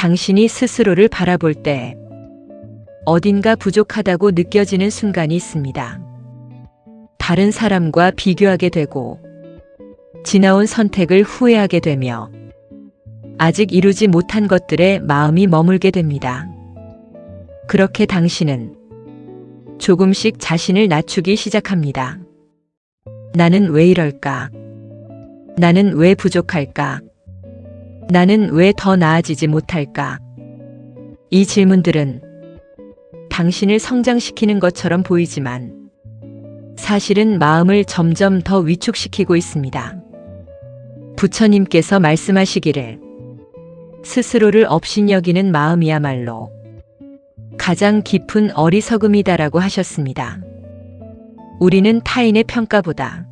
당신이 스스로를 바라볼 때 어딘가 부족하다고 느껴지는 순간이 있습니다. 다른 사람과 비교하게 되고 지나온 선택을 후회하게 되며 아직 이루지 못한 것들에 마음이 머물게 됩니다. 그렇게 당신은 조금씩 자신을 낮추기 시작합니다. 나는 왜 이럴까? 나는 왜 부족할까? 나는 왜 더 나아지지 못할까? 이 질문들은 당신을 성장시키는 것처럼 보이지만 사실은 마음을 점점 더 위축시키고 있습니다. 부처님께서 말씀하시기를 스스로를 업신여기는 마음이야말로 가장 깊은 어리석음이다라고 하셨습니다. 우리는 타인의 평가보다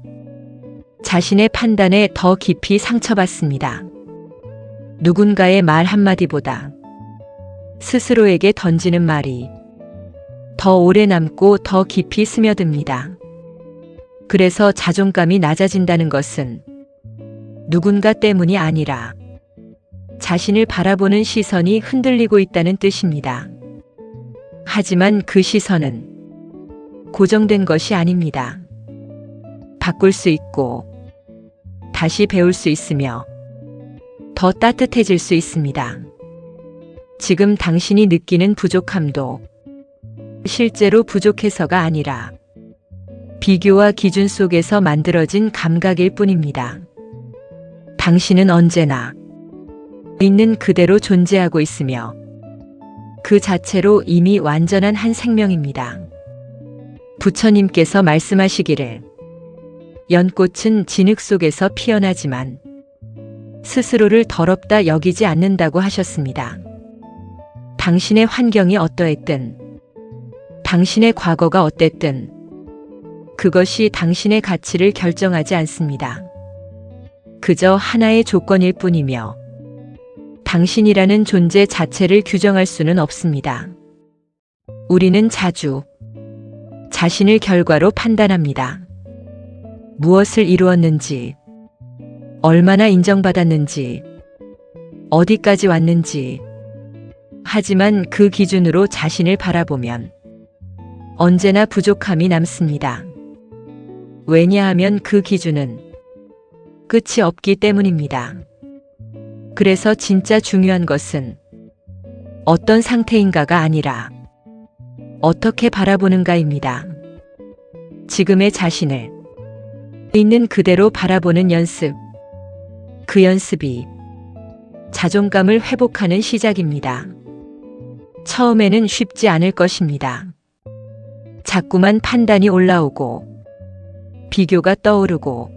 자신의 판단에 더 깊이 상처받습니다. 누군가의 말 한마디보다 스스로에게 던지는 말이 더 오래 남고 더 깊이 스며듭니다. 그래서 자존감이 낮아진다는 것은 누군가 때문이 아니라 자신을 바라보는 시선이 흔들리고 있다는 뜻입니다. 하지만 그 시선은 고정된 것이 아닙니다. 바꿀 수 있고 다시 배울 수 있으며 더 따뜻해질 수 있습니다. 지금 당신이 느끼는 부족함도 실제로 부족해서가 아니라 비교와 기준 속에서 만들어진 감각일 뿐입니다. 당신은 언제나 있는 그대로 존재하고 있으며 그 자체로 이미 완전한 한 생명입니다. 부처님께서 말씀하시기를 연꽃은 진흙 속에서 피어나지만 스스로를 더럽다 여기지 않는다고 하셨습니다. 당신의 환경이 어떠했든 당신의 과거가 어땠든 그것이 당신의 가치를 결정하지 않습니다. 그저 하나의 조건일 뿐이며 당신이라는 존재 자체를 규정할 수는 없습니다. 우리는 자주 자신을 결과로 판단합니다. 무엇을 이루었는지, 얼마나 인정받았는지, 어디까지 왔는지. 하지만 그 기준으로 자신을 바라보면 언제나 부족함이 남습니다. 왜냐하면 그 기준은 끝이 없기 때문입니다. 그래서 진짜 중요한 것은 어떤 상태인가가 아니라 어떻게 바라보는가입니다. 지금의 자신을 있는 그대로 바라보는 연습. 그 연습이 자존감을 회복하는 시작입니다. 처음에는 쉽지 않을 것입니다. 자꾸만 판단이 올라오고 비교가 떠오르고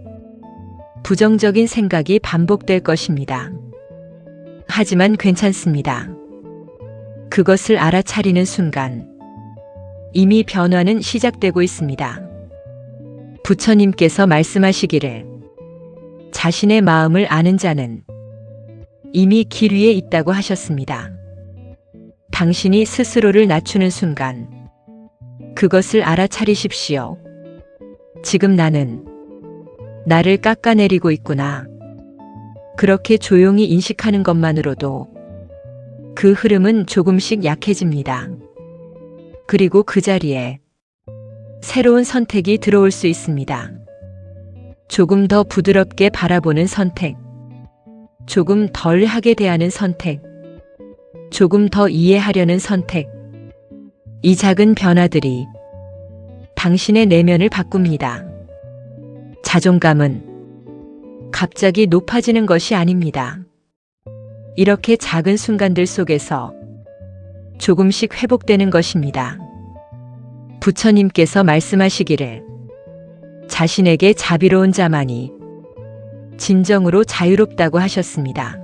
부정적인 생각이 반복될 것입니다. 하지만 괜찮습니다. 그것을 알아차리는 순간 이미 변화는 시작되고 있습니다. 부처님께서 말씀하시기를 자신의 마음을 아는 자는 이미 길 위에 있다고 하셨습니다. 당신이 스스로를 낮추는 순간 그것을 알아차리십시오. 지금 나는 나를 깎아내리고 있구나. 그렇게 조용히 인식하는 것만으로도 그 흐름은 조금씩 약해집니다. 그리고 그 자리에 새로운 선택이 들어올 수 있습니다. 조금 더 부드럽게 바라보는 선택, 조금 덜 하게 대하는 선택, 조금 더 이해하려는 선택. 이 작은 변화들이 당신의 내면을 바꿉니다. 자존감은 갑자기 높아지는 것이 아닙니다. 이렇게 작은 순간들 속에서 조금씩 회복되는 것입니다. 부처님께서 말씀하시기를 자신에게 자비로운 자만이 진정으로 자유롭다고 하셨습니다.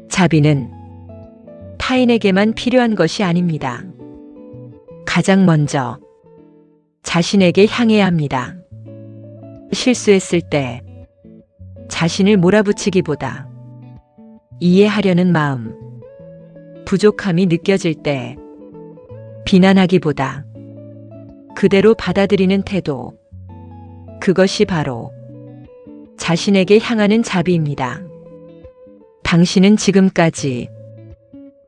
자비는 타인에게만 필요한 것이 아닙니다. 가장 먼저 자신에게 향해야 합니다. 실수했을 때 자신을 몰아붙이기보다 이해하려는 마음, 부족함이 느껴질 때 비난하기보다 그대로 받아들이는 태도, 그것이 바로 자신에게 향하는 자비입니다. 당신은 지금까지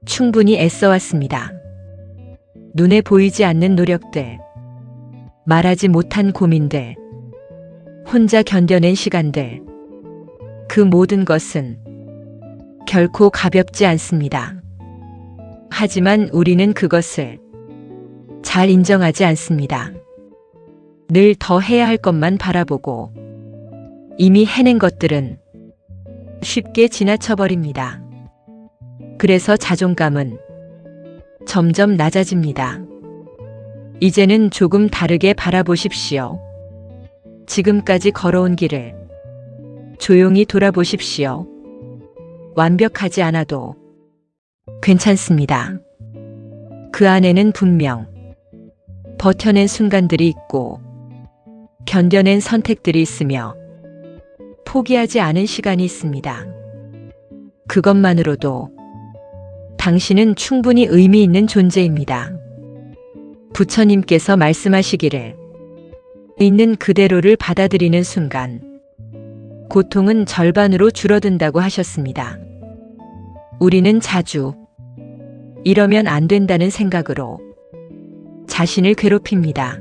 충분히 애써왔습니다. 눈에 보이지 않는 노력들, 말하지 못한 고민들, 혼자 견뎌낸 시간들, 그 모든 것은 결코 가볍지 않습니다. 하지만 우리는 그것을 잘 인정하지 않습니다. 늘 더 해야 할 것만 바라보고 이미 해낸 것들은 쉽게 지나쳐버립니다. 그래서 자존감은 점점 낮아집니다. 이제는 조금 다르게 바라보십시오. 지금까지 걸어온 길을 조용히 돌아보십시오. 완벽하지 않아도 괜찮습니다. 그 안에는 분명 버텨낸 순간들이 있고 견뎌낸 선택들이 있으며 포기하지 않은 시간이 있습니다. 그것만으로도 당신은 충분히 의미 있는 존재입니다. 부처님께서 말씀하시기를 있는 그대로를 받아들이는 순간 고통은 절반으로 줄어든다고 하셨습니다. 우리는 자주 이러면 안 된다는 생각으로 자신을 괴롭힙니다.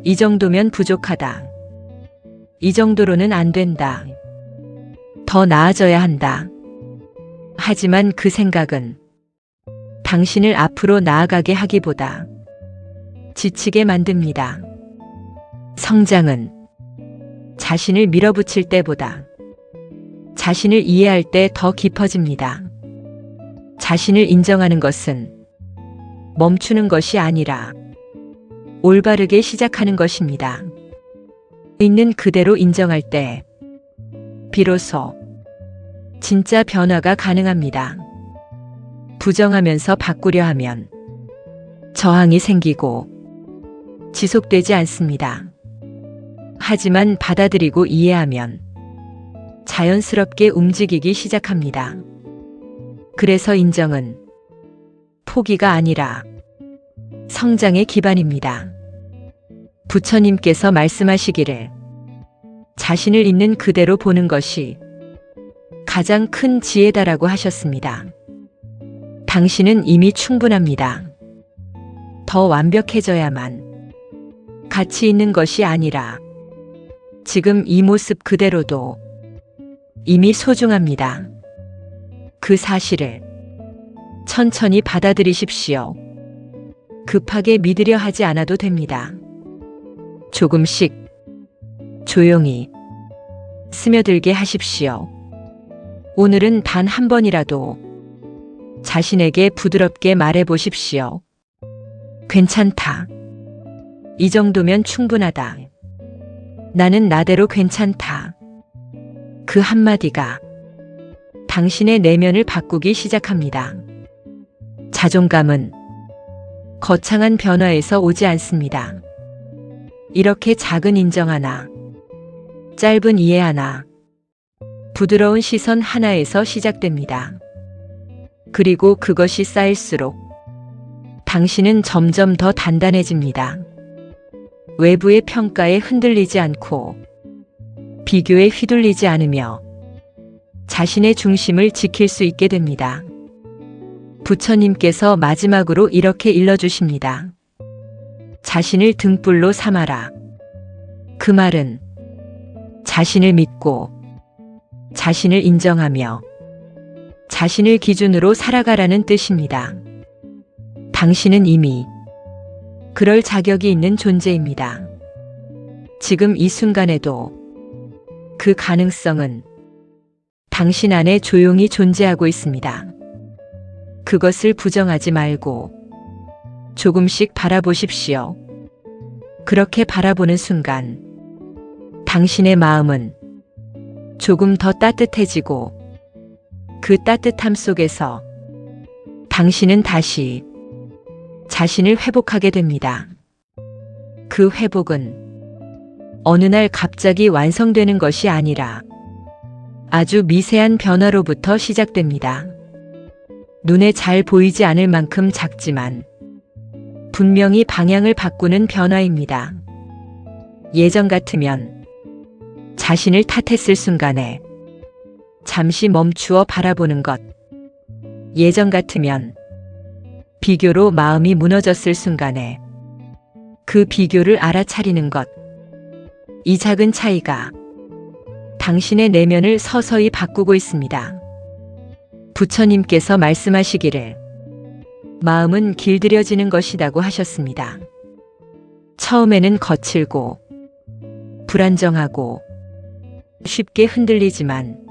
이 정도면 부족하다. 이 정도로는 안 된다. 더 나아져야 한다. 하지만 그 생각은 당신을 앞으로 나아가게 하기보다 지치게 만듭니다. 성장은 자신을 밀어붙일 때보다 자신을 이해할 때 더 깊어집니다. 자신을 인정하는 것은 멈추는 것이 아니라 올바르게 시작하는 것입니다. 있는 그대로 인정할 때 비로소 진짜 변화가 가능합니다. 부정하면서 바꾸려 하면 저항이 생기고 지속되지 않습니다. 하지만 받아들이고 이해하면 자연스럽게 움직이기 시작합니다. 그래서 인정은 포기가 아니라 성장의 기반입니다. 부처님께서 말씀하시기를 자신을 있는 그대로 보는 것이 가장 큰 지혜다라고 하셨습니다. 당신은 이미 충분합니다. 더 완벽해져야만 가치 있는 것이 아니라 지금 이 모습 그대로도 이미 소중합니다. 그 사실을 천천히 받아들이십시오. 급하게 믿으려 하지 않아도 됩니다. 조금씩 조용히 스며들게 하십시오. 오늘은 단 한 번이라도 자신에게 부드럽게 말해 보십시오. 괜찮다. 이 정도면 충분하다. 나는 나대로 괜찮다. 그 한마디가 당신의 내면을 바꾸기 시작합니다. 자존감은 거창한 변화에서 오지 않습니다. 이렇게 작은 인정 하나, 짧은 이해 하나, 부드러운 시선 하나에서 시작됩니다. 그리고 그것이 쌓일수록 당신은 점점 더 단단해집니다. 외부의 평가에 흔들리지 않고 비교에 휘둘리지 않으며 자신의 중심을 지킬 수 있게 됩니다. 부처님께서 마지막으로 이렇게 일러주십니다. 자신을 등불로 삼아라. 그 말은 자신을 믿고 자신을 인정하며 자신을 기준으로 살아가라는 뜻입니다. 당신은 이미 그럴 자격이 있는 존재입니다. 지금 이 순간에도 그 가능성은 당신 안에 조용히 존재하고 있습니다. 그것을 부정하지 말고 조금씩 바라보십시오. 그렇게 바라보는 순간 당신의 마음은 조금 더 따뜻해지고 그 따뜻함 속에서 당신은 다시 자신을 회복하게 됩니다. 그 회복은 어느 날 갑자기 완성되는 것이 아니라 아주 미세한 변화로부터 시작됩니다. 눈에 잘 보이지 않을 만큼 작지만 분명히 방향을 바꾸는 변화입니다. 예전 같으면 자신을 탓했을 순간에 잠시 멈추어 바라보는 것. 예전 같으면 비교로 마음이 무너졌을 순간에 그 비교를 알아차리는 것. 이 작은 차이가 당신의 내면을 서서히 바꾸고 있습니다. 부처님께서 말씀하시기를 마음은 길들여지는 것이라고 하셨습니다. 처음에는 거칠고 불안정하고 쉽게 흔들리지만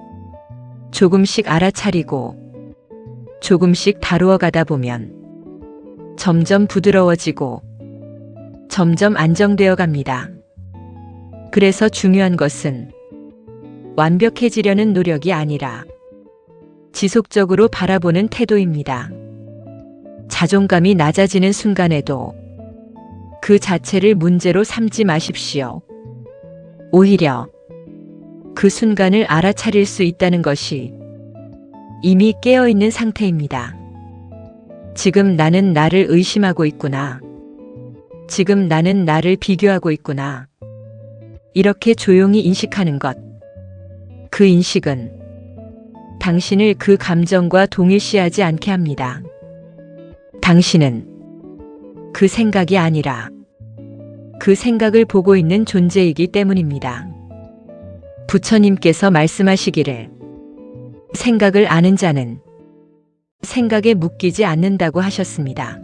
조금씩 알아차리고 조금씩 다루어 가다 보면 점점 부드러워지고 점점 안정되어 갑니다. 그래서 중요한 것은 완벽해지려는 노력이 아니라 지속적으로 바라보는 태도입니다. 자존감이 낮아지는 순간에도 그 자체를 문제로 삼지 마십시오. 오히려 그 순간을 알아차릴 수 있다는 것이 이미 깨어있는 상태입니다. 지금 나는 나를 의심하고 있구나. 지금 나는 나를 비교하고 있구나. 이렇게 조용히 인식하는 것. 그 인식은 당신을 그 감정과 동일시하지 않게 합니다. 당신은 그 생각이 아니라 그 생각을 보고 있는 존재이기 때문입니다. 부처님께서 말씀하시기를 생각을 아는 자는 생각에 묶이지 않는다고 하셨습니다.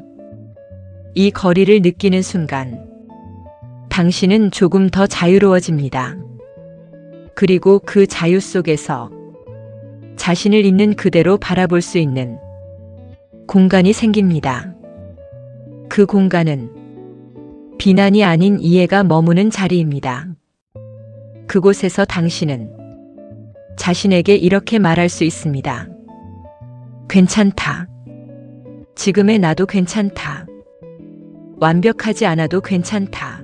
이 거리를 느끼는 순간 당신은 조금 더 자유로워집니다. 그리고 그 자유 속에서 자신을 있는 그대로 바라볼 수 있는 공간이 생깁니다. 그 공간은 비난이 아닌 이해가 머무는 자리입니다. 그곳에서 당신은 자신에게 이렇게 말할 수 있습니다. 괜찮다. 지금의 나도 괜찮다. 완벽하지 않아도 괜찮다.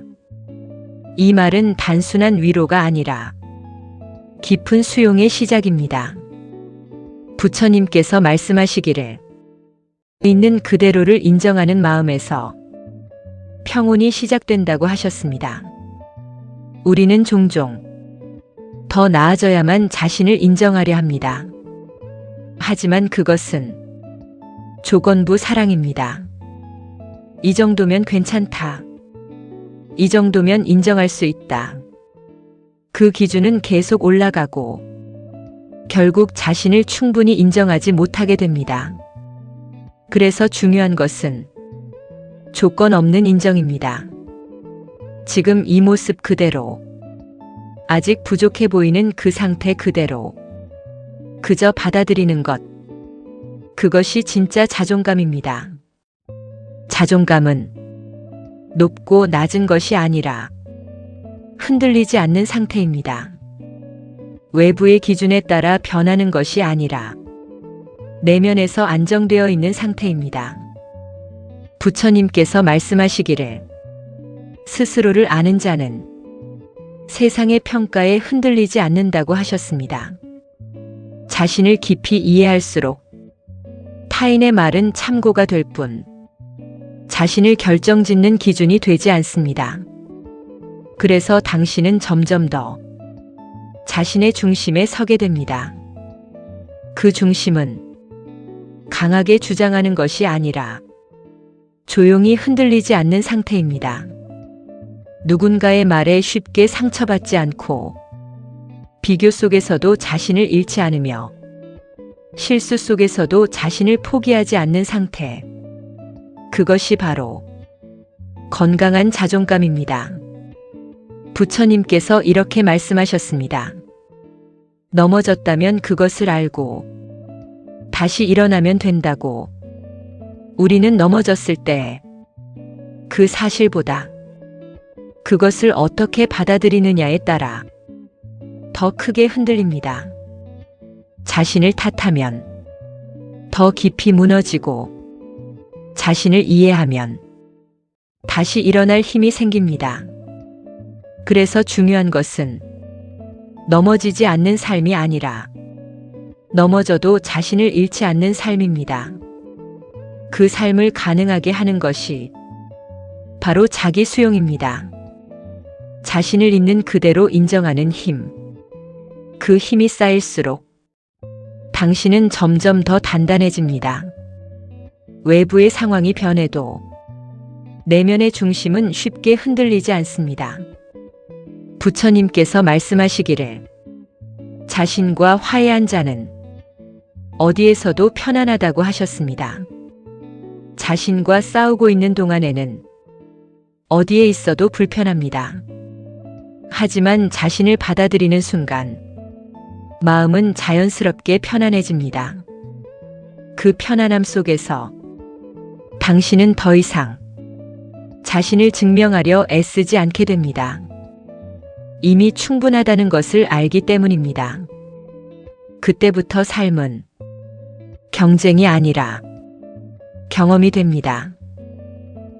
이 말은 단순한 위로가 아니라 깊은 수용의 시작입니다. 부처님께서 말씀하시기를 있는 그대로를 인정하는 마음에서 평온이 시작된다고 하셨습니다. 우리는 종종 더 나아져야만 자신을 인정하려 합니다. 하지만 그것은 조건부 사랑입니다. 이 정도면 괜찮다. 이 정도면 인정할 수 있다. 그 기준은 계속 올라가고 결국 자신을 충분히 인정하지 못하게 됩니다. 그래서 중요한 것은 조건 없는 인정입니다. 지금 이 모습 그대로, 아직 부족해 보이는 그 상태 그대로 그저 받아들이는 것. 그것이 진짜 자존감입니다. 자존감은 높고 낮은 것이 아니라 흔들리지 않는 상태입니다. 외부의 기준에 따라 변하는 것이 아니라 내면에서 안정되어 있는 상태입니다. 부처님께서 말씀하시기를 스스로를 아는 자는 세상의 평가에 흔들리지 않는다고 하셨습니다. 자신을 깊이 이해할수록 타인의 말은 참고가 될 뿐 자신을 결정짓는 기준이 되지 않습니다. 그래서 당신은 점점 더 자신의 중심에 서게 됩니다. 그 중심은 강하게 주장하는 것이 아니라 조용히 흔들리지 않는 상태입니다. 누군가의 말에 쉽게 상처받지 않고 비교 속에서도 자신을 잃지 않으며 실수 속에서도 자신을 포기하지 않는 상태. 그것이 바로 건강한 자존감입니다. 부처님께서 이렇게 말씀하셨습니다. 넘어졌다면 그것을 알고 다시 일어나면 된다고. 우리는 넘어졌을 때 그 사실보다 그것을 어떻게 받아들이느냐에 따라 더 크게 흔들립니다. 자신을 탓하면 더 깊이 무너지고 자신을 이해하면 다시 일어날 힘이 생깁니다. 그래서 중요한 것은 넘어지지 않는 삶이 아니라 넘어져도 자신을 잃지 않는 삶입니다. 그 삶을 가능하게 하는 것이 바로 자기 수용입니다. 자신을 있는 그대로 인정하는 힘. 그 힘이 쌓일수록 당신은 점점 더 단단해집니다. 외부의 상황이 변해도 내면의 중심은 쉽게 흔들리지 않습니다. 부처님께서 말씀하시기를 자신과 화해한 자는 어디에서도 편안하다고 하셨습니다. 자신과 싸우고 있는 동안에는 어디에 있어도 불편합니다. 하지만 자신을 받아들이는 순간 마음은 자연스럽게 편안해집니다. 그 편안함 속에서 당신은 더 이상 자신을 증명하려 애쓰지 않게 됩니다. 이미 충분하다는 것을 알기 때문입니다. 그때부터 삶은 경쟁이 아니라 경험이 됩니다.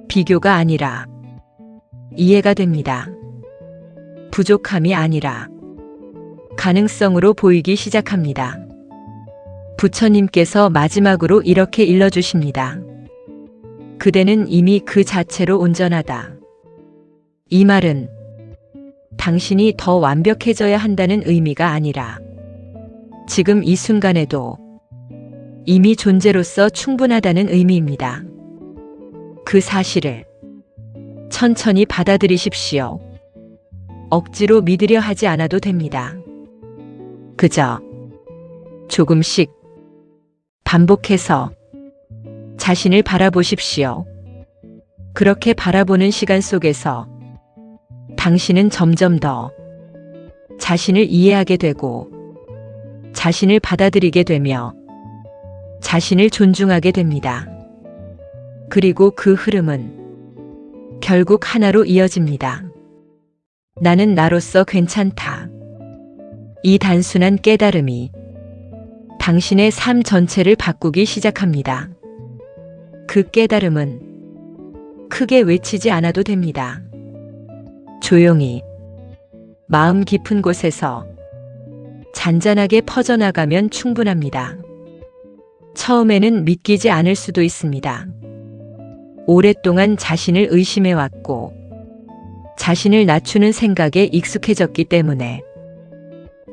비교가 아니라 이해가 됩니다. 부족함이 아니라 가능성으로 보이기 시작합니다. 부처님께서 마지막으로 이렇게 일러주십니다. 그대는 이미 그 자체로 온전하다. 이 말은 당신이 더 완벽해져야 한다는 의미가 아니라 지금 이 순간에도 이미 존재로서 충분하다는 의미입니다. 그 사실을 천천히 받아들이십시오. 억지로 믿으려 하지 않아도 됩니다. 그저 조금씩 반복해서 자신을 바라보십시오. 그렇게 바라보는 시간 속에서 당신은 점점 더 자신을 이해하게 되고 자신을 받아들이게 되며 자신을 존중하게 됩니다. 그리고 그 흐름은 결국 하나로 이어집니다. 나는 나로서 괜찮다. 이 단순한 깨달음이 당신의 삶 전체를 바꾸기 시작합니다. 그 깨달음은 크게 외치지 않아도 됩니다. 조용히 마음 깊은 곳에서 잔잔하게 퍼져나가면 충분합니다. 처음에는 믿기지 않을 수도 있습니다. 오랫동안 자신을 의심해왔고 자신을 낮추는 생각에 익숙해졌기 때문에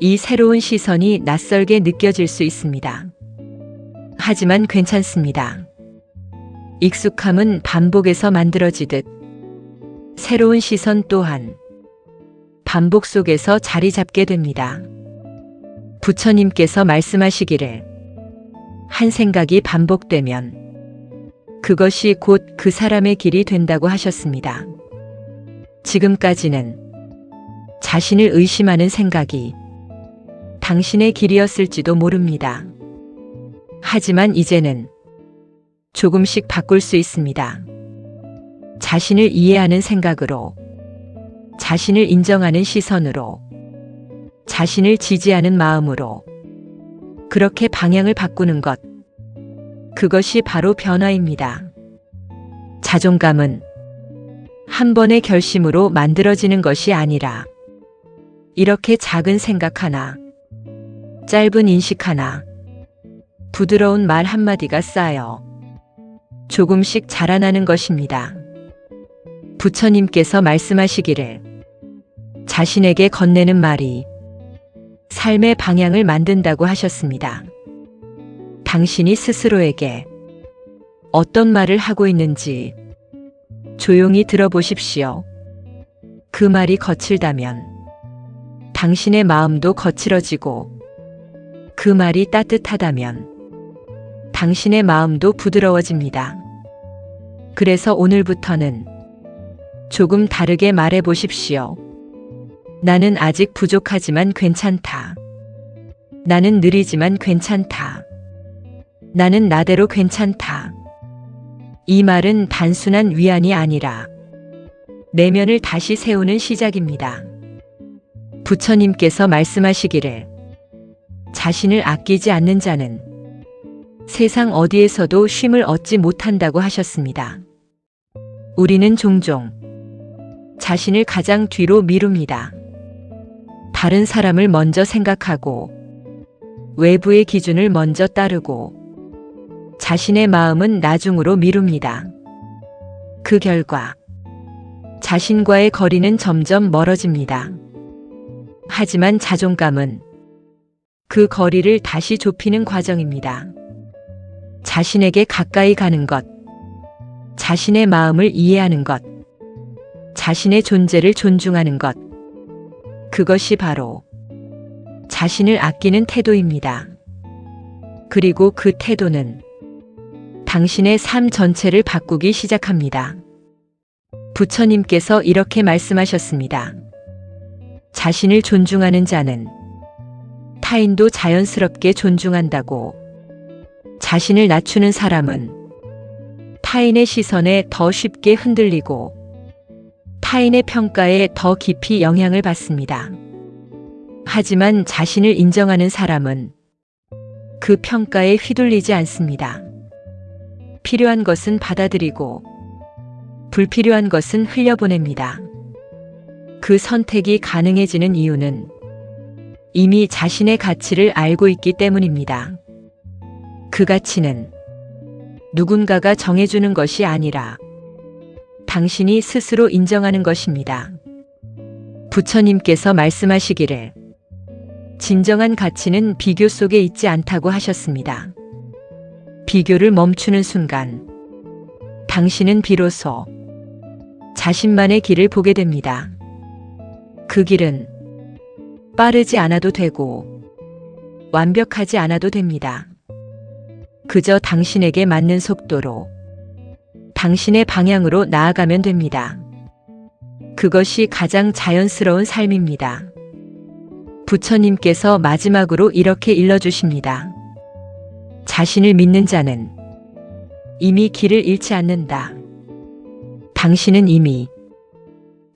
이 새로운 시선이 낯설게 느껴질 수 있습니다. 하지만 괜찮습니다. 익숙함은 반복에서 만들어지듯 새로운 시선 또한 반복 속에서 자리 잡게 됩니다. 부처님께서 말씀하시기를 한 생각이 반복되면 그것이 곧 그 사람의 길이 된다고 하셨습니다. 지금까지는 자신을 의심하는 생각이 당신의 길이었을지도 모릅니다. 하지만 이제는 조금씩 바꿀 수 있습니다. 자신을 이해하는 생각으로, 자신을 인정하는 시선으로, 자신을 지지하는 마음으로 그렇게 방향을 바꾸는 것, 그것이 바로 변화입니다. 자존감은 한 번의 결심으로 만들어지는 것이 아니라 이렇게 작은 생각 하나, 짧은 인식 하나, 부드러운 말 한마디가 쌓여 조금씩 자라나는 것입니다. 부처님께서 말씀하시기를 자신에게 건네는 말이 삶의 방향을 만든다고 하셨습니다. 당신이 스스로에게 어떤 말을 하고 있는지 조용히 들어보십시오. 그 말이 거칠다면 당신의 마음도 거칠어지고 그 말이 따뜻하다면 당신의 마음도 부드러워집니다. 그래서 오늘부터는 조금 다르게 말해 보십시오. 나는 아직 부족하지만 괜찮다. 나는 느리지만 괜찮다. 나는 나대로 괜찮다. 이 말은 단순한 위안이 아니라 내면을 다시 세우는 시작입니다. 부처님께서 말씀하시기를 자신을 아끼지 않는 자는 세상 어디에서도 쉼을 얻지 못한다고 하셨습니다. 우리는 종종 자신을 가장 뒤로 미룹니다. 다른 사람을 먼저 생각하고 외부의 기준을 먼저 따르고 자신의 마음은 나중으로 미룹니다. 그 결과 자신과의 거리는 점점 멀어집니다. 하지만 자존감은 그 거리를 다시 좁히는 과정입니다. 자신에게 가까이 가는 것, 자신의 마음을 이해하는 것, 자신의 존재를 존중하는 것. 그것이 바로 자신을 아끼는 태도입니다. 그리고 그 태도는 당신의 삶 전체를 바꾸기 시작합니다. 부처님께서 이렇게 말씀하셨습니다. 자신을 존중하는 자는 타인도 자연스럽게 존중한다고. 자신을 낮추는 사람은 타인의 시선에 더 쉽게 흔들리고 타인의 평가에 더 깊이 영향을 받습니다. 하지만 자신을 인정하는 사람은 그 평가에 휘둘리지 않습니다. 필요한 것은 받아들이고 불필요한 것은 흘려보냅니다. 그 선택이 가능해지는 이유는 이미 자신의 가치를 알고 있기 때문입니다. 그 가치는 누군가가 정해주는 것이 아니라 당신이 스스로 인정하는 것입니다. 부처님께서 말씀하시기를 진정한 가치는 비교 속에 있지 않다고 하셨습니다. 비교를 멈추는 순간 당신은 비로소 자신만의 길을 보게 됩니다. 그 길은 빠르지 않아도 되고 완벽하지 않아도 됩니다. 그저 당신에게 맞는 속도로 당신의 방향으로 나아가면 됩니다. 그것이 가장 자연스러운 삶입니다. 부처님께서 마지막으로 이렇게 일러주십니다. 자신을 믿는 자는 이미 길을 잃지 않는다. 당신은 이미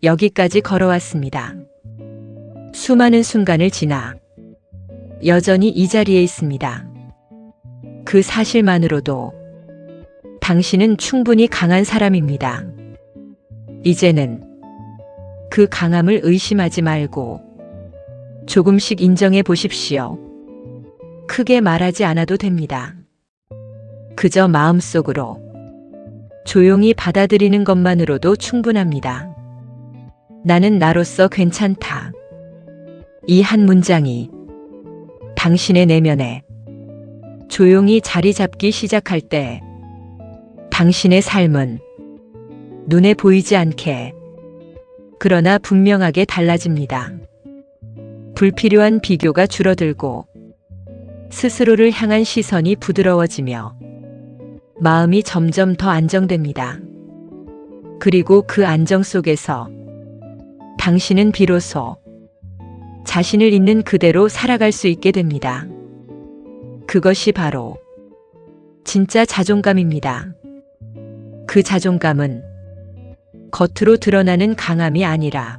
여기까지 걸어왔습니다. 수많은 순간을 지나 여전히 이 자리에 있습니다. 그 사실만으로도 당신은 충분히 강한 사람입니다. 이제는 그 강함을 의심하지 말고 조금씩 인정해 보십시오. 크게 말하지 않아도 됩니다. 그저 마음속으로 조용히 받아들이는 것만으로도 충분합니다. 나는 나로서 괜찮다. 이 한 문장이 당신의 내면에 조용히 자리 잡기 시작할 때 당신의 삶은 눈에 보이지 않게 그러나 분명하게 달라집니다. 불필요한 비교가 줄어들고 스스로를 향한 시선이 부드러워지며 마음이 점점 더 안정됩니다. 그리고 그 안정 속에서 당신은 비로소 자신을 있는 그대로 살아갈 수 있게 됩니다. 그것이 바로 진짜 자존감입니다. 그 자존감은 겉으로 드러나는 강함이 아니라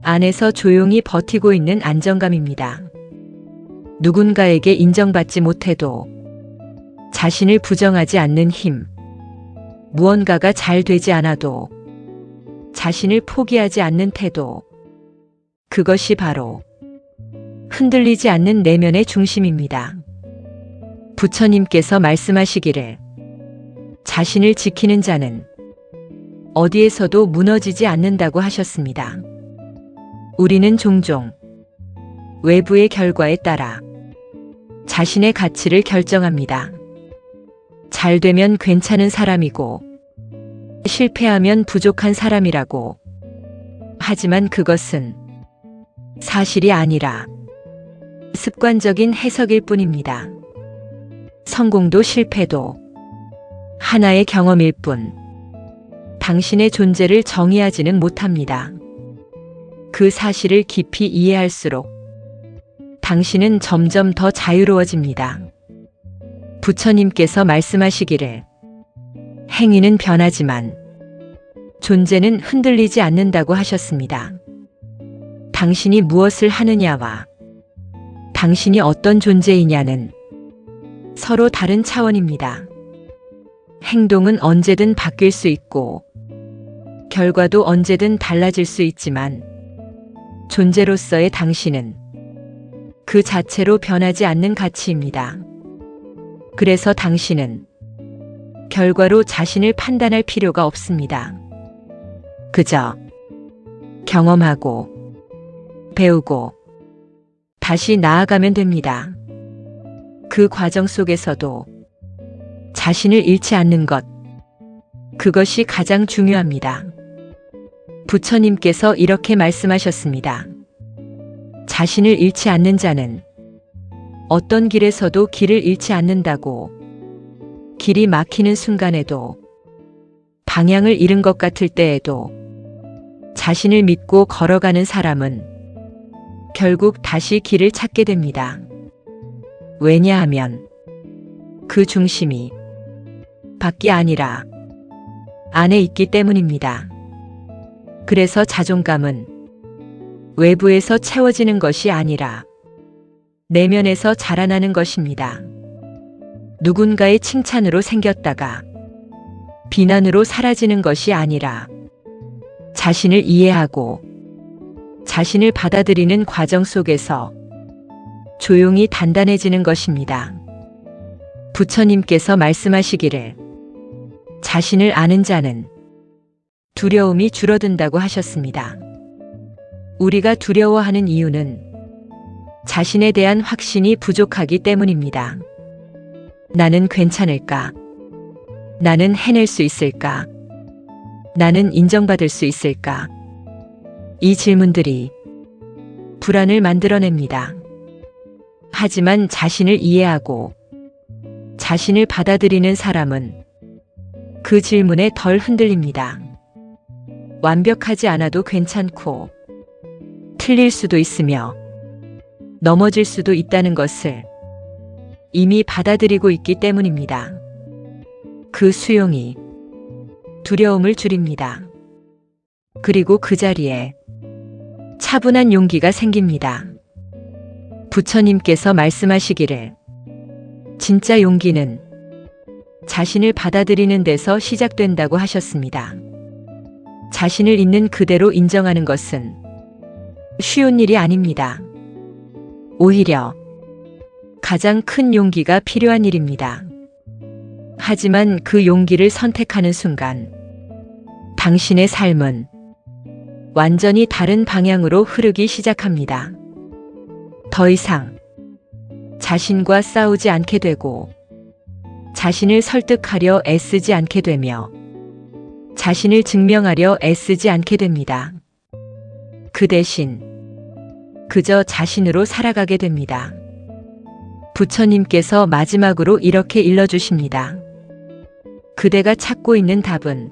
안에서 조용히 버티고 있는 안정감입니다. 누군가에게 인정받지 못해도 자신을 부정하지 않는 힘, 무언가가 잘 되지 않아도 자신을 포기하지 않는 태도, 그것이 바로 흔들리지 않는 내면의 중심입니다. 부처님께서 말씀하시기를 자신을 지키는 자는 어디에서도 무너지지 않는다고 하셨습니다. 우리는 종종 외부의 결과에 따라 자신의 가치를 결정합니다. 잘 되면 괜찮은 사람이고 실패하면 부족한 사람이라고. 하지만 그것은 사실이 아니라 습관적인 해석일 뿐입니다. 성공도 실패도 하나의 경험일 뿐 당신의 존재를 정의하지는 못합니다. 그 사실을 깊이 이해할수록 당신은 점점 더 자유로워집니다. 부처님께서 말씀하시기를 행위는 변하지만 존재는 흔들리지 않는다고 하셨습니다. 당신이 무엇을 하느냐와 당신이 어떤 존재이냐는 서로 다른 차원입니다. 행동은 언제든 바뀔 수 있고 결과도 언제든 달라질 수 있지만 존재로서의 당신은 그 자체로 변하지 않는 가치입니다. 그래서 당신은 결과로 자신을 판단할 필요가 없습니다. 그저 경험하고 배우고 다시 나아가면 됩니다. 그 과정 속에서도 자신을 잃지 않는 것, 그것이 가장 중요합니다. 부처님께서 이렇게 말씀하셨습니다. 자신을 잃지 않는 자는 어떤 길에서도 길을 잃지 않는다고. 길이 막히는 순간에도, 방향을 잃은 것 같을 때에도 자신을 믿고 걸어가는 사람은 결국 다시 길을 찾게 됩니다. 왜냐하면 그 중심이 밖이 아니라 안에 있기 때문입니다. 그래서 자존감은 외부에서 채워지는 것이 아니라 내면에서 자라나는 것입니다. 누군가의 칭찬으로 생겼다가 비난으로 사라지는 것이 아니라 자신을 이해하고 자신을 받아들이는 과정 속에서 조용히 단단해지는 것입니다. 부처님께서 말씀하시기를 자신을 아는 자는 두려움이 줄어든다고 하셨습니다. 우리가 두려워하는 이유는 자신에 대한 확신이 부족하기 때문입니다. 나는 괜찮을까? 나는 해낼 수 있을까? 나는 인정받을 수 있을까? 이 질문들이 불안을 만들어냅니다. 하지만 자신을 이해하고 자신을 받아들이는 사람은 그 질문에 덜 흔들립니다. 완벽하지 않아도 괜찮고 틀릴 수도 있으며 넘어질 수도 있다는 것을 이미 받아들이고 있기 때문입니다. 그 수용이 두려움을 줄입니다. 그리고 그 자리에 차분한 용기가 생깁니다. 부처님께서 말씀하시기를 진짜 용기는 자신을 받아들이는 데서 시작된다고 하셨습니다. 자신을 있는 그대로 인정하는 것은 쉬운 일이 아닙니다. 오히려 가장 큰 용기가 필요한 일입니다. 하지만 그 용기를 선택하는 순간 당신의 삶은 완전히 다른 방향으로 흐르기 시작합니다. 더 이상 자신과 싸우지 않게 되고 자신을 설득하려 애쓰지 않게 되며 자신을 증명하려 애쓰지 않게 됩니다. 그 대신 그저 자신으로 살아가게 됩니다. 부처님께서 마지막으로 이렇게 일러주십니다. 그대가 찾고 있는 답은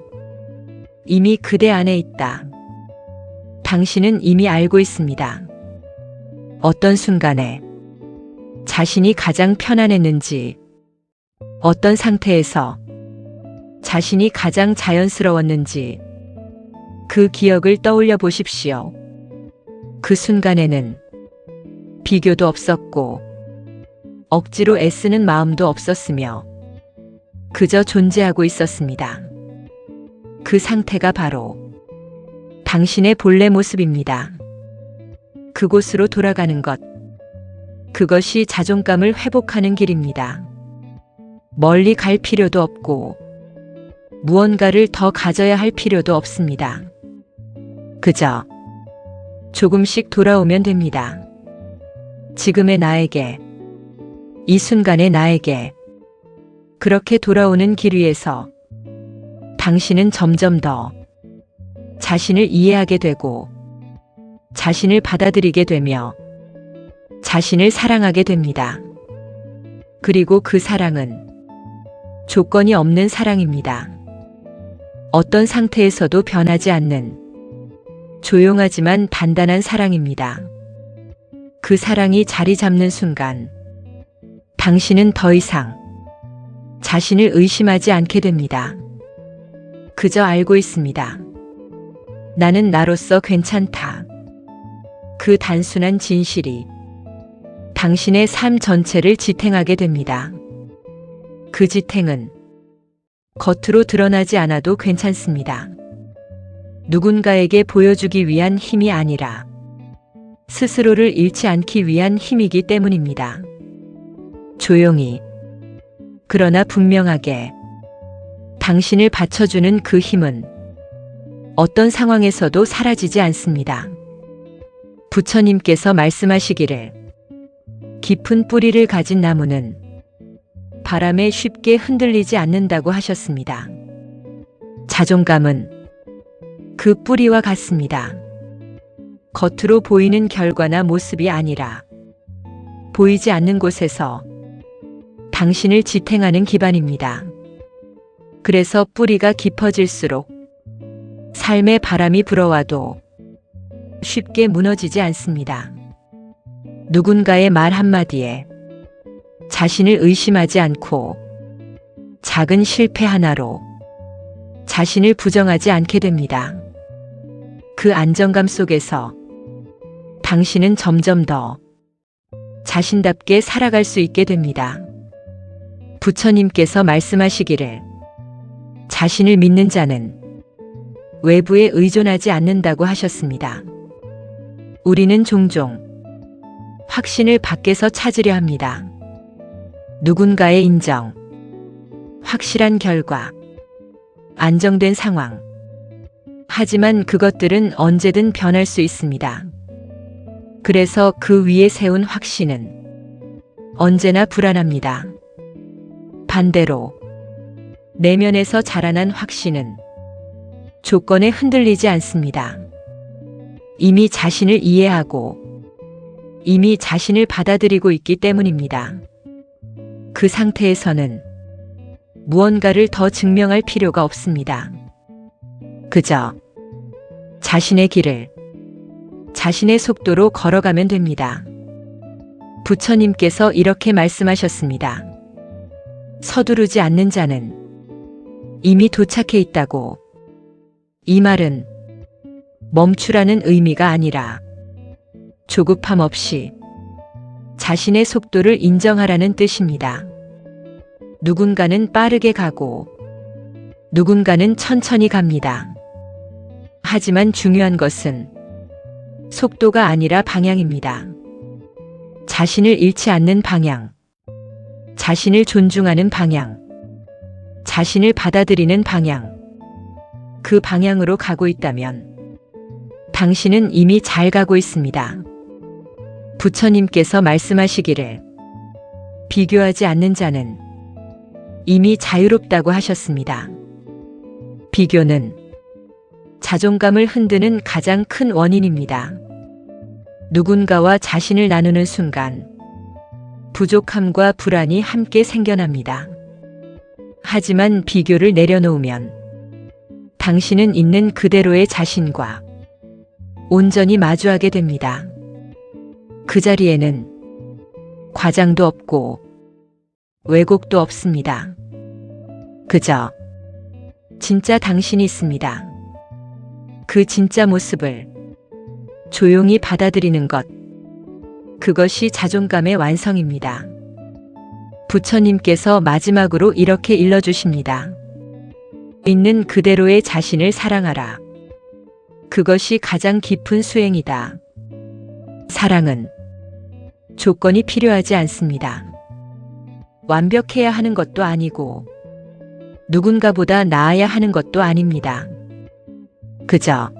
이미 그대 안에 있다. 당신은 이미 알고 있습니다. 어떤 순간에 자신이 가장 편안했는지, 어떤 상태에서 자신이 가장 자연스러웠는지 그 기억을 떠올려 보십시오. 그 순간에는 비교도 없었고 억지로 애쓰는 마음도 없었으며 그저 존재하고 있었습니다. 그 상태가 바로 당신의 본래 모습입니다. 그곳으로 돌아가는 것, 그것이 자존감을 회복하는 길입니다. 멀리 갈 필요도 없고 무언가를 더 가져야 할 필요도 없습니다. 그저 조금씩 돌아오면 됩니다. 지금의 나에게, 이 순간의 나에게 그렇게 돌아오는 길 위에서 당신은 점점 더 자신을 이해하게 되고 자신을 받아들이게 되며 자신을 사랑하게 됩니다. 그리고 그 사랑은 조건이 없는 사랑입니다. 어떤 상태에서도 변하지 않는 조용하지만 단단한 사랑입니다. 그 사랑이 자리 잡는 순간 당신은 더 이상 자신을 의심하지 않게 됩니다. 그저 알고 있습니다. 나는 나로서 괜찮다. 그 단순한 진실이 당신의 삶 전체를 지탱하게 됩니다. 그 지탱은 겉으로 드러나지 않아도 괜찮습니다. 누군가에게 보여주기 위한 힘이 아니라 스스로를 잃지 않기 위한 힘이기 때문입니다. 조용히, 그러나 분명하게 당신을 받쳐주는 그 힘은 어떤 상황에서도 사라지지 않습니다. 부처님께서 말씀하시기를 깊은 뿌리를 가진 나무는 바람에 쉽게 흔들리지 않는다고 하셨습니다. 자존감은 그 뿌리와 같습니다. 겉으로 보이는 결과나 모습이 아니라 보이지 않는 곳에서 당신을 지탱하는 기반입니다. 그래서 뿌리가 깊어질수록 삶의 바람이 불어와도 쉽게 무너지지 않습니다. 누군가의 말 한마디에 자신을 의심하지 않고 작은 실패 하나로 자신을 부정하지 않게 됩니다. 그 안정감 속에서 당신은 점점 더 자신답게 살아갈 수 있게 됩니다. 부처님께서 말씀하시기를 자신을 믿는 자는 외부에 의존하지 않는다고 하셨습니다. 우리는 종종 확신을 밖에서 찾으려 합니다. 누군가의 인정, 확실한 결과, 안정된 상황. 하지만 그것들은 언제든 변할 수 있습니다. 그래서 그 위에 세운 확신은 언제나 불안합니다. 반대로 내면에서 자라난 확신은 조건에 흔들리지 않습니다. 이미 자신을 이해하고 이미 자신을 받아들이고 있기 때문입니다. 그 상태에서는 무언가를 더 증명할 필요가 없습니다. 그저 자신의 길을 자신의 속도로 걸어가면 됩니다. 부처님께서 이렇게 말씀하셨습니다. 서두르지 않는 자는 이미 도착해 있다고. 이 말은 멈추라는 의미가 아니라 조급함 없이 자신의 속도를 인정하라는 뜻입니다. 누군가는 빠르게 가고 누군가는 천천히 갑니다. 하지만 중요한 것은 속도가 아니라 방향입니다. 자신을 잃지 않는 방향, 자신을 존중하는 방향, 자신을 받아들이는 방향, 그 방향으로 가고 있다면 당신은 이미 잘 가고 있습니다. 부처님께서 말씀하시기를 비교하지 않는 자는 이미 자유롭다고 하셨습니다. 비교는 자존감을 흔드는 가장 큰 원인입니다. 누군가와 자신을 나누는 순간 부족함과 불안이 함께 생겨납니다. 하지만 비교를 내려놓으면 당신은 있는 그대로의 자신과 온전히 마주하게 됩니다. 그 자리에는 과장도 없고 왜곡도 없습니다. 그저 진짜 당신이 있습니다. 그 진짜 모습을 조용히 받아들이는 것, 그것이 자존감의 완성입니다. 부처님께서 마지막으로 이렇게 일러주십니다. 있는 그대로의 자신을 사랑하라. 그것이 가장 깊은 수행이다. 사랑은 조건이 필요하지 않습니다. 완벽해야 하는 것도 아니고 누군가보다 나아야 하는 것도 아닙니다. 그저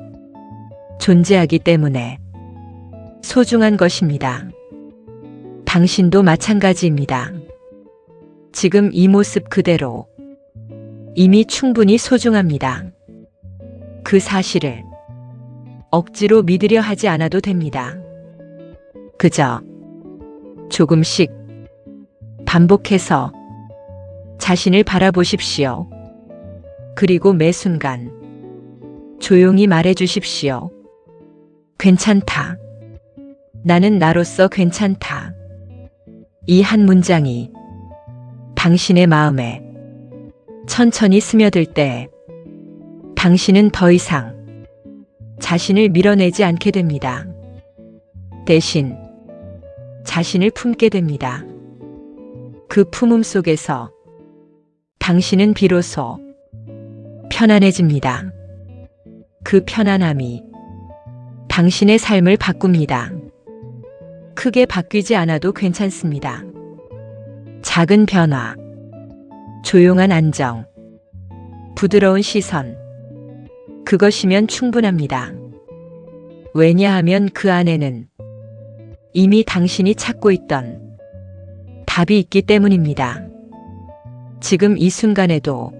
존재하기 때문에 소중한 것입니다. 당신도 마찬가지입니다. 지금 이 모습 그대로 이미 충분히 소중합니다. 그 사실을 억지로 믿으려 하지 않아도 됩니다. 그저 조금씩 반복해서 자신을 바라보십시오. 그리고 매 순간 조용히 말해 주십시오. 괜찮다. 나는 나로서 괜찮다. 이 한 문장이 당신의 마음에 천천히 스며들 때 당신은 더 이상 자신을 밀어내지 않게 됩니다. 대신 자신을 품게 됩니다. 그 품음 속에서 당신은 비로소 편안해집니다. 그 편안함이 당신의 삶을 바꿉니다. 크게 바뀌지 않아도 괜찮습니다. 작은 변화, 조용한 안정, 부드러운 시선, 그것이면 충분합니다. 왜냐하면 그 안에는 이미 당신이 찾고 있던 답이 있기 때문입니다. 지금 이 순간에도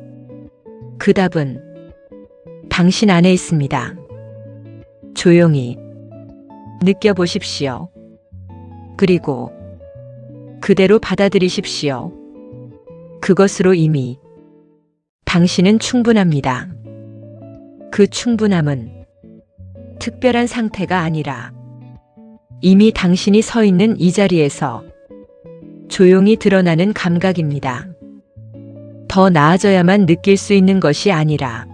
그 답은 당신 안에 있습니다. 조용히 느껴보십시오. 그리고 그대로 받아들이십시오. 그것으로 이미 당신은 충분합니다. 그 충분함은 특별한 상태가 아니라 이미 당신이 서 있는 이 자리에서 조용히 드러나는 감각입니다. 더 나아져야만 느낄 수 있는 것이 아니라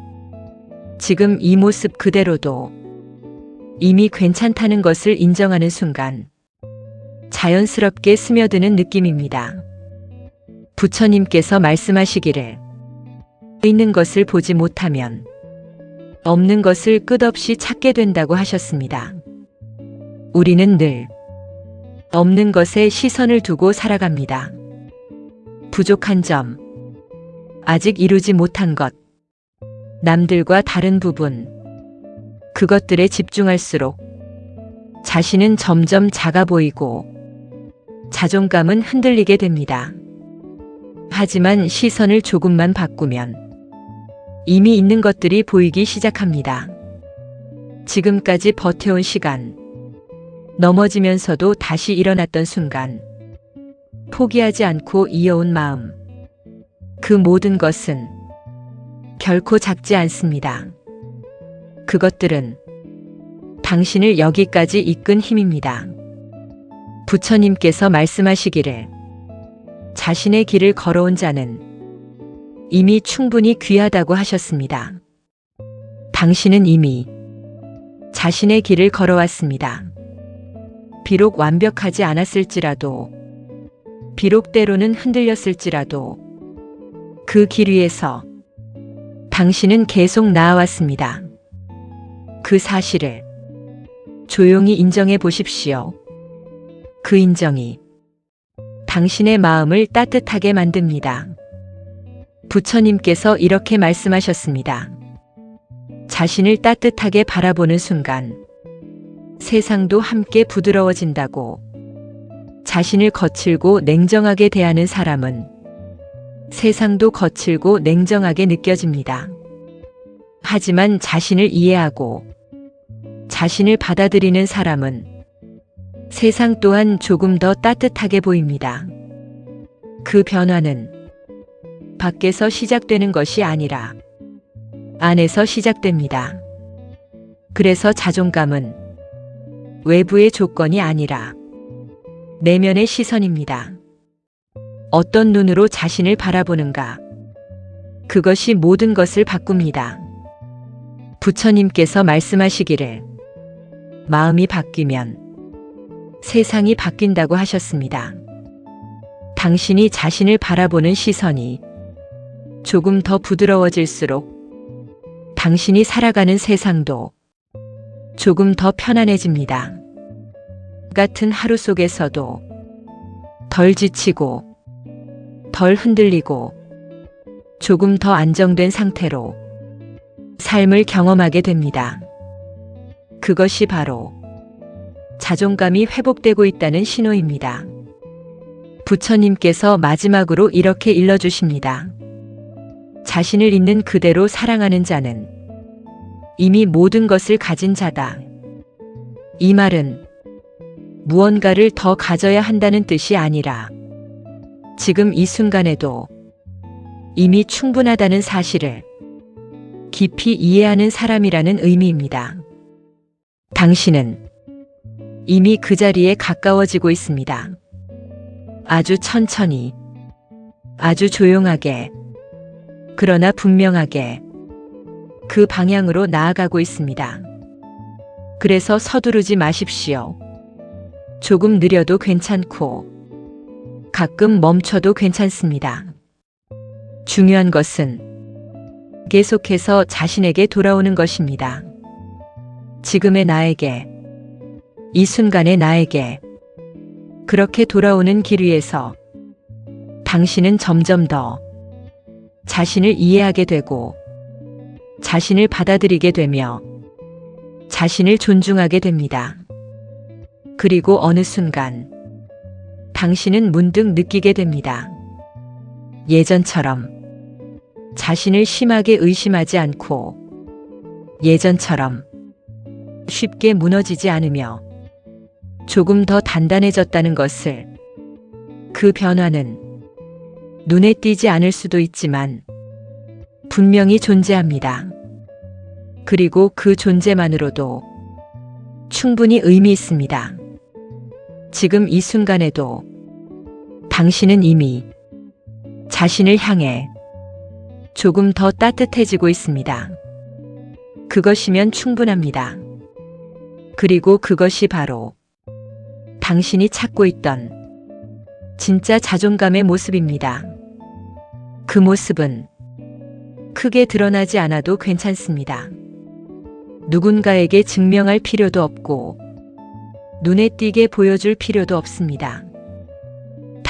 지금 이 모습 그대로도 이미 괜찮다는 것을 인정하는 순간 자연스럽게 스며드는 느낌입니다. 부처님께서 말씀하시기를 있는 것을 보지 못하면 없는 것을 끝없이 찾게 된다고 하셨습니다. 우리는 늘 없는 것에 시선을 두고 살아갑니다. 부족한 점, 아직 이루지 못한 것, 남들과 다른 부분, 그것들에 집중할수록 자신은 점점 작아 보이고 자존감은 흔들리게 됩니다. 하지만 시선을 조금만 바꾸면 이미 있는 것들이 보이기 시작합니다. 지금까지 버텨온 시간, 넘어지면서도 다시 일어났던 순간, 포기하지 않고 이어온 마음, 그 모든 것은 결코 작지 않습니다. 그것들은 당신을 여기까지 이끈 힘입니다. 부처님께서 말씀하시기를 자신의 길을 걸어온 자는 이미 충분히 귀하다고 하셨습니다. 당신은 이미 자신의 길을 걸어왔습니다. 비록 완벽하지 않았을지라도, 비록 때로는 흔들렸을지라도 그 길 위에서 당신은 계속 나아왔습니다. 그 사실을 조용히 인정해 보십시오. 그 인정이 당신의 마음을 따뜻하게 만듭니다. 부처님께서 이렇게 말씀하셨습니다. 자신을 따뜻하게 바라보는 순간 세상도 함께 부드러워진다고. 자신을 거칠고 냉정하게 대하는 사람은 세상도 거칠고 냉정하게 느껴집니다. 하지만 자신을 이해하고 자신을 받아들이는 사람은 세상 또한 조금 더 따뜻하게 보입니다. 그 변화는 밖에서 시작되는 것이 아니라 안에서 시작됩니다. 그래서 자존감은 외부의 조건이 아니라 내면의 시선입니다. 어떤 눈으로 자신을 바라보는가, 그것이 모든 것을 바꿉니다. 부처님께서 말씀하시기를 마음이 바뀌면 세상이 바뀐다고 하셨습니다. 당신이 자신을 바라보는 시선이 조금 더 부드러워질수록 당신이 살아가는 세상도 조금 더 편안해집니다. 같은 하루 속에서도 덜 지치고 덜 흔들리고 조금 더 안정된 상태로 삶을 경험하게 됩니다. 그것이 바로 자존감이 회복되고 있다는 신호입니다. 부처님께서 마지막으로 이렇게 일러주십니다. 자신을 있는 그대로 사랑하는 자는 이미 모든 것을 가진 자다. 이 말은 무언가를 더 가져야 한다는 뜻이 아니라 지금 이 순간에도 이미 충분하다는 사실을 깊이 이해하는 사람이라는 의미입니다. 당신은 이미 그 자리에 가까워지고 있습니다. 아주 천천히, 아주 조용하게, 그러나 분명하게 그 방향으로 나아가고 있습니다. 그래서 서두르지 마십시오. 조금 느려도 괜찮고 가끔 멈춰도 괜찮습니다. 중요한 것은 계속해서 자신에게 돌아오는 것입니다. 지금의 나에게, 이 순간의 나에게 그렇게 돌아오는 길 위에서 당신은 점점 더 자신을 이해하게 되고 자신을 받아들이게 되며 자신을 존중하게 됩니다. 그리고 어느 순간 당신은 문득 느끼게 됩니다. 예전처럼 자신을 심하게 의심하지 않고 예전처럼 쉽게 무너지지 않으며 조금 더 단단해졌다는 것을. 그 변화는 눈에 띄지 않을 수도 있지만 분명히 존재합니다. 그리고 그 존재만으로도 충분히 의미 있습니다. 지금 이 순간에도 당신은 이미 자신을 향해 조금 더 따뜻해지고 있습니다. 그것이면 충분합니다. 그리고 그것이 바로 당신이 찾고 있던 진짜 자존감의 모습입니다. 그 모습은 크게 드러나지 않아도 괜찮습니다. 누군가에게 증명할 필요도 없고 눈에 띄게 보여줄 필요도 없습니다.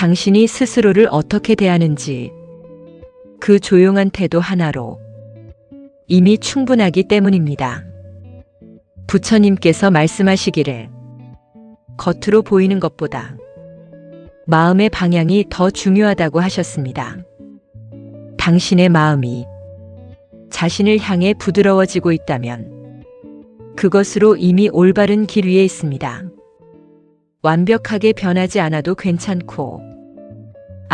당신이 스스로를 어떻게 대하는지 그 조용한 태도 하나로 이미 충분하기 때문입니다. 부처님께서 말씀하시기를 겉으로 보이는 것보다 마음의 방향이 더 중요하다고 하셨습니다. 당신의 마음이 자신을 향해 부드러워지고 있다면 그것으로 이미 올바른 길 위에 있습니다. 완벽하게 변하지 않아도 괜찮고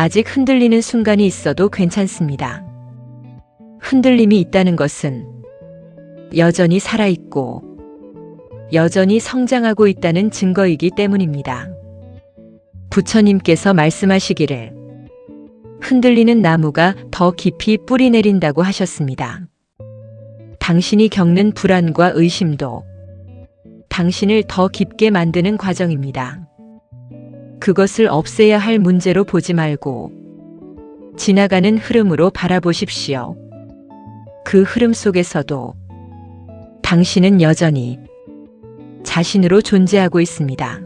아직 흔들리는 순간이 있어도 괜찮습니다. 흔들림이 있다는 것은 여전히 살아있고 여전히 성장하고 있다는 증거이기 때문입니다. 부처님께서 말씀하시기를 흔들리는 나무가 더 깊이 뿌리 내린다고 하셨습니다. 당신이 겪는 불안과 의심도 당신을 더 깊게 만드는 과정입니다. 그것을 없애야 할 문제로 보지 말고 지나가는 흐름으로 바라보십시오. 그 흐름 속에서도 당신은 여전히 자신으로 존재하고 있습니다.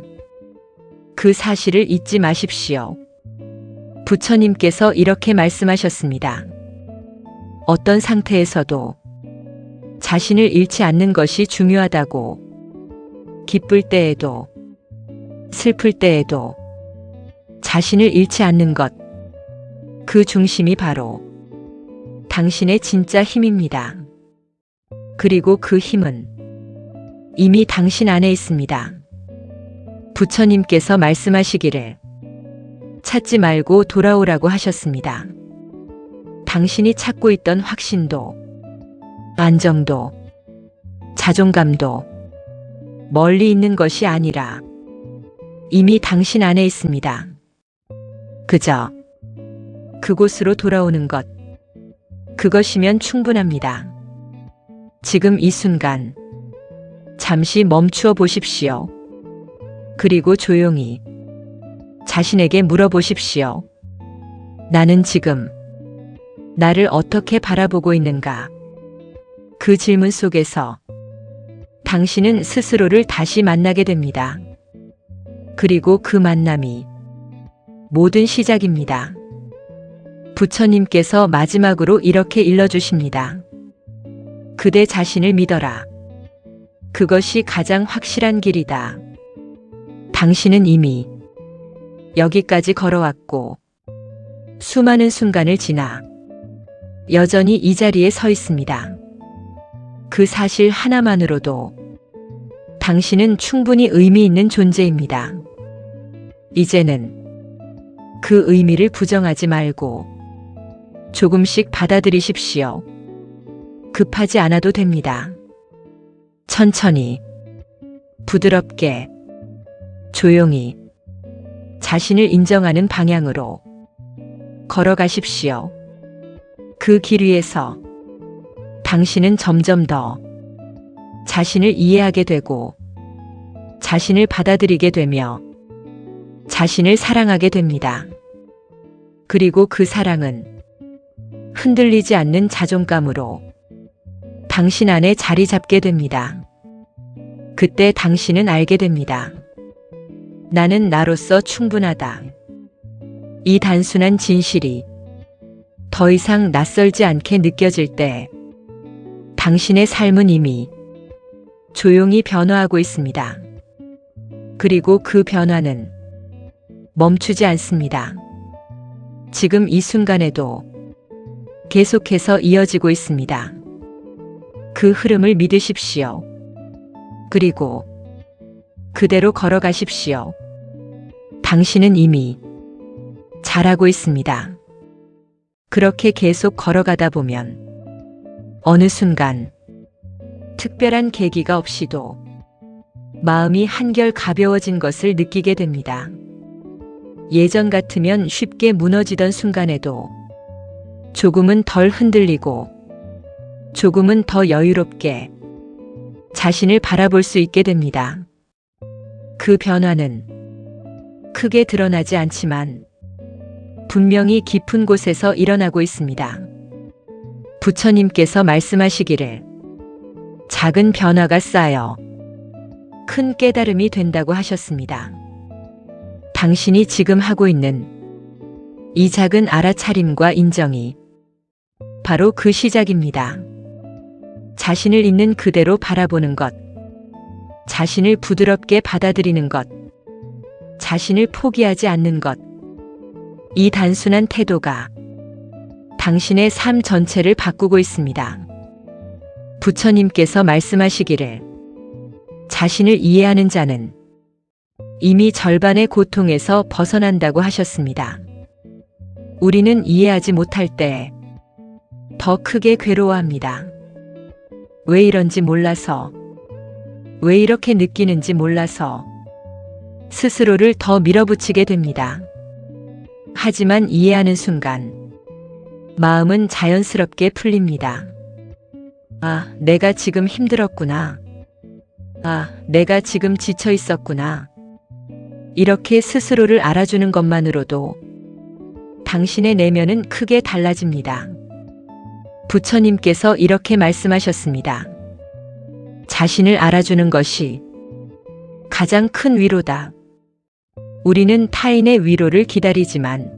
그 사실을 잊지 마십시오. 부처님께서 이렇게 말씀하셨습니다. 어떤 상태에서도 자신을 잃지 않는 것이 중요하다고. 기쁠 때에도 슬플 때에도 자신을 잃지 않는 것. 그 중심이 바로 당신의 진짜 힘입니다. 그리고 그 힘은 이미 당신 안에 있습니다. 부처님께서 말씀하시기를 찾지 말고 돌아오라고 하셨습니다. 당신이 찾고 있던 확신도, 안정도, 자존감도 멀리 있는 것이 아니라 이미 당신 안에 있습니다. 그저 그곳으로 돌아오는 것, 그것이면 충분합니다. 지금 이 순간 잠시 멈추어 보십시오. 그리고 조용히 자신에게 물어보십시오. 나는 지금 나를 어떻게 바라보고 있는가? 그 질문 속에서 당신은 스스로를 다시 만나게 됩니다. 그리고 그 만남이 모든 시작입니다. 부처님께서 마지막으로 이렇게 일러주십니다. 그대 자신을 믿어라. 그것이 가장 확실한 길이다. 당신은 이미 여기까지 걸어왔고 수많은 순간을 지나 여전히 이 자리에 서 있습니다. 그 사실 하나만으로도 당신은 충분히 의미 있는 존재입니다. 이제는 그 의미를 부정하지 말고 조금씩 받아들이십시오. 급하지 않아도 됩니다. 천천히, 부드럽게, 조용히 자신을 인정하는 방향으로 걸어가십시오. 그 길 위에서 당신은 점점 더 자신을 이해하게 되고 자신을 받아들이게 되며 자신을 사랑하게 됩니다. 그리고 그 사랑은 흔들리지 않는 자존감으로 당신 안에 자리 잡게 됩니다. 그때 당신은 알게 됩니다. 나는 나로서 충분하다. 이 단순한 진실이 더 이상 낯설지 않게 느껴질 때 당신의 삶은 이미 조용히 변화하고 있습니다. 그리고 그 변화는 멈추지 않습니다. 지금 이 순간에도 계속해서 이어지고 있습니다. 그 흐름을 믿으십시오. 그리고 그대로 걸어가십시오. 당신은 이미 잘하고 있습니다. 그렇게 계속 걸어가다 보면 어느 순간 특별한 계기가 없이도 마음이 한결 가벼워진 것을 느끼게 됩니다. 예전 같으면 쉽게 무너지던 순간에도 조금은 덜 흔들리고 조금은 더 여유롭게 자신을 바라볼 수 있게 됩니다. 그 변화는 크게 드러나지 않지만 분명히 깊은 곳에서 일어나고 있습니다. 부처님께서 말씀하시기를 작은 변화가 쌓여 큰 깨달음이 된다고 하셨습니다. 당신이 지금 하고 있는 이 작은 알아차림과 인정이 바로 그 시작입니다. 자신을 있는 그대로 바라보는 것, 자신을 부드럽게 받아들이는 것, 자신을 포기하지 않는 것, 이 단순한 태도가 당신의 삶 전체를 바꾸고 있습니다. 부처님께서 말씀하시기를 자신을 이해하는 자는 이미 절반의 고통에서 벗어난다고 하셨습니다. 우리는 이해하지 못할 때 더 크게 괴로워합니다. 왜 이런지 몰라서, 왜 이렇게 느끼는지 몰라서 스스로를 더 밀어붙이게 됩니다. 하지만 이해하는 순간 마음은 자연스럽게 풀립니다. 아, 내가 지금 힘들었구나. 아, 내가 지금 지쳐 있었구나. 이렇게 스스로를 알아주는 것만으로도 당신의 내면은 크게 달라집니다. 부처님께서 이렇게 말씀하셨습니다. 자신을 알아주는 것이 가장 큰 위로다. 우리는 타인의 위로를 기다리지만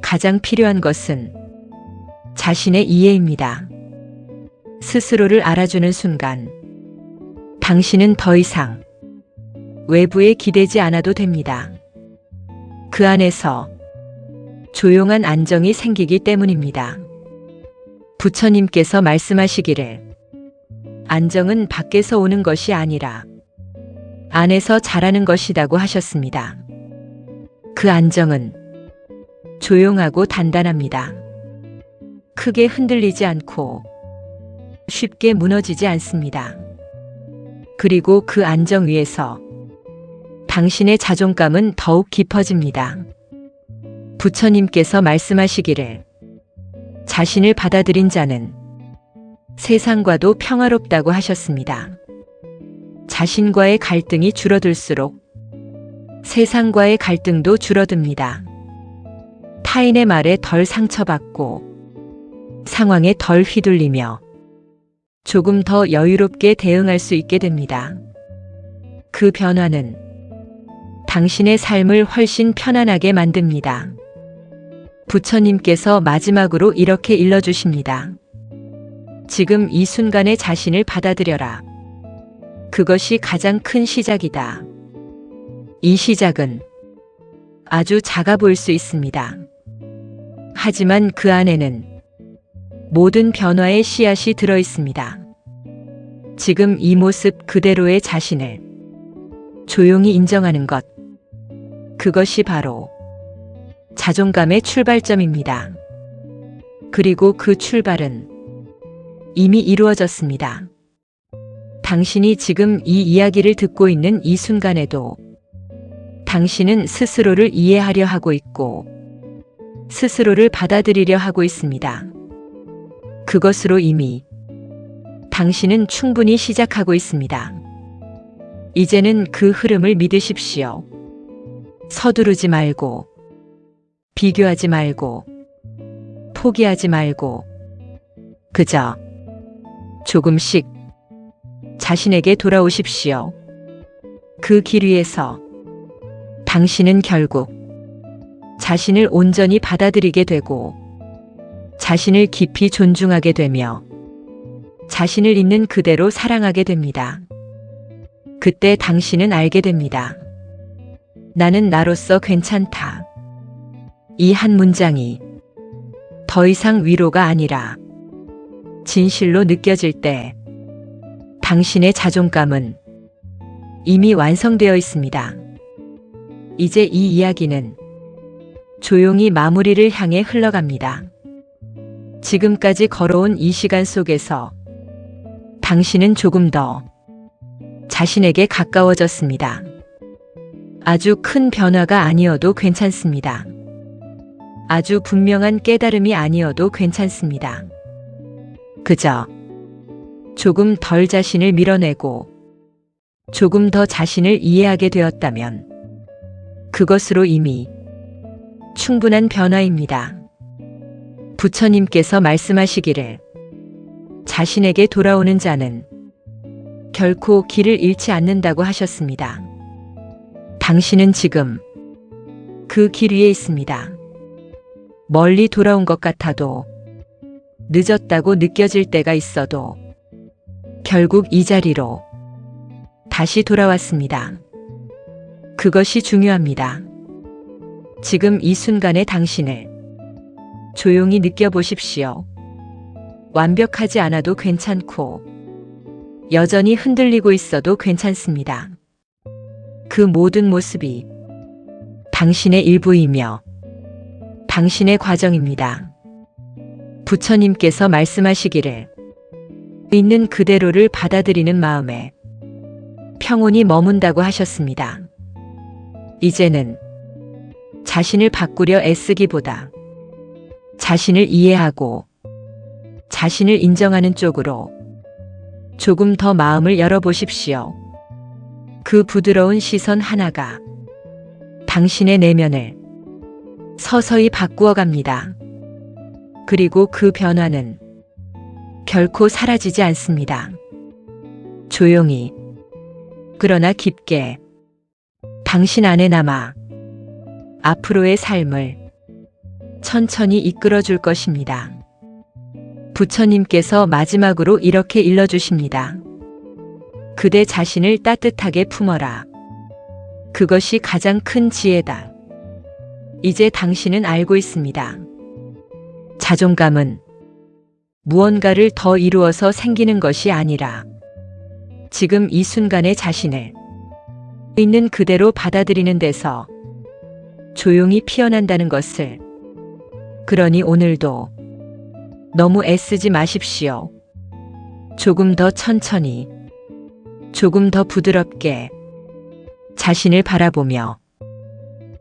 가장 필요한 것은 자신의 이해입니다. 스스로를 알아주는 순간 당신은 더 이상 외부에 기대지 않아도 됩니다. 그 안에서 조용한 안정이 생기기 때문입니다. 부처님께서 말씀하시기를 안정은 밖에서 오는 것이 아니라 안에서 자라는 것이라고 하셨습니다. 그 안정은 조용하고 단단합니다. 크게 흔들리지 않고 쉽게 무너지지 않습니다. 그리고 그 안정 위에서 당신의 자존감은 더욱 깊어집니다. 부처님께서 말씀하시기를 자신을 받아들인 자는 세상과도 평화롭다고 하셨습니다. 자신과의 갈등이 줄어들수록 세상과의 갈등도 줄어듭니다. 타인의 말에 덜 상처받고 상황에 덜 휘둘리며 조금 더 여유롭게 대응할 수 있게 됩니다. 그 변화는 당신의 삶을 훨씬 편안하게 만듭니다. 부처님께서 마지막으로 이렇게 일러주십니다. 지금 이 순간의 자신을 받아들여라. 그것이 가장 큰 시작이다. 이 시작은 아주 작아 보일 수 있습니다. 하지만 그 안에는 모든 변화의 씨앗이 들어 있습니다. 지금 이 모습 그대로의 자신을 조용히 인정하는 것, 그것이 바로 자존감의 출발점입니다. 그리고 그 출발은 이미 이루어졌습니다. 당신이 지금 이 이야기를 듣고 있는 이 순간에도 당신은 스스로를 이해하려 하고 있고 스스로를 받아들이려 하고 있습니다. 그것으로 이미 당신은 충분히 시작하고 있습니다. 이제는 그 흐름을 믿으십시오. 서두르지 말고, 비교하지 말고, 포기하지 말고, 그저 조금씩 자신에게 돌아오십시오. 그 길 위에서 당신은 결국 자신을 온전히 받아들이게 되고 자신을 깊이 존중하게 되며 자신을 있는 그대로 사랑하게 됩니다. 그때 당신은 알게 됩니다. 나는 나로서 괜찮다. 이 한 문장이 더 이상 위로가 아니라 진실로 느껴질 때 당신의 자존감은 이미 완성되어 있습니다. 이제 이 이야기는 조용히 마무리를 향해 흘러갑니다. 지금까지 걸어온 이 시간 속에서 당신은 조금 더 자신에게 가까워졌습니다. 아주 큰 변화가 아니어도 괜찮습니다. 아주 분명한 깨달음이 아니어도 괜찮습니다. 그저 조금 덜 자신을 밀어내고 조금 더 자신을 이해하게 되었다면 그것으로 이미 충분한 변화입니다. 부처님께서 말씀하시기를 자신에게 돌아오는 자는 결코 길을 잃지 않는다고 하셨습니다. 당신은 지금 그 길 위에 있습니다. 멀리 돌아온 것 같아도 늦었다고 느껴질 때가 있어도 결국 이 자리로 다시 돌아왔습니다. 그것이 중요합니다. 지금 이 순간의 당신을 조용히 느껴보십시오. 완벽하지 않아도 괜찮고 여전히 흔들리고 있어도 괜찮습니다. 그 모든 모습이 당신의 일부이며 당신의 과정입니다. 부처님께서 말씀하시기를 있는 그대로를 받아들이는 마음에 평온이 머문다고 하셨습니다. 이제는 자신을 바꾸려 애쓰기보다 자신을 이해하고 자신을 인정하는 쪽으로 조금 더 마음을 열어보십시오. 그 부드러운 시선 하나가 당신의 내면을 서서히 바꾸어 갑니다. 그리고 그 변화는 결코 사라지지 않습니다. 조용히, 그러나 깊게 당신 안에 남아 앞으로의 삶을 천천히 이끌어 줄 것입니다. 부처님께서 마지막으로 이렇게 일러주십니다. 그대 자신을 따뜻하게 품어라. 그것이 가장 큰 지혜다. 이제 당신은 알고 있습니다. 자존감은 무언가를 더 이루어서 생기는 것이 아니라 지금 이 순간의 자신을 있는 그대로 받아들이는 데서 조용히 피어난다는 것을. 그러니 오늘도 너무 애쓰지 마십시오. 조금 더 천천히, 조금 더 부드럽게 자신을 바라보며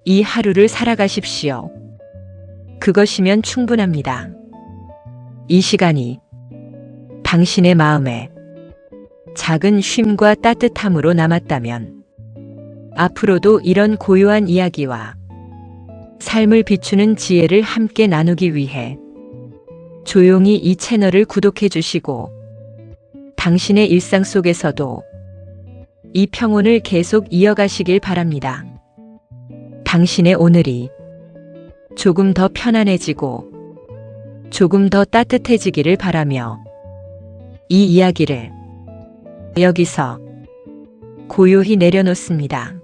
이 하루를 살아가십시오. 그것이면 충분합니다. 이 시간이 당신의 마음에 작은 쉼과 따뜻함으로 남았다면 앞으로도 이런 고요한 이야기와 삶을 비추는 지혜를 함께 나누기 위해 조용히 이 채널을 구독해 주시고 당신의 일상 속에서도 이 평온을 계속 이어가시길 바랍니다. 당신의 오늘이 조금 더 편안해지고 조금 더 따뜻해지기를 바라며 이 이야기를 여기서 고요히 내려놓습니다.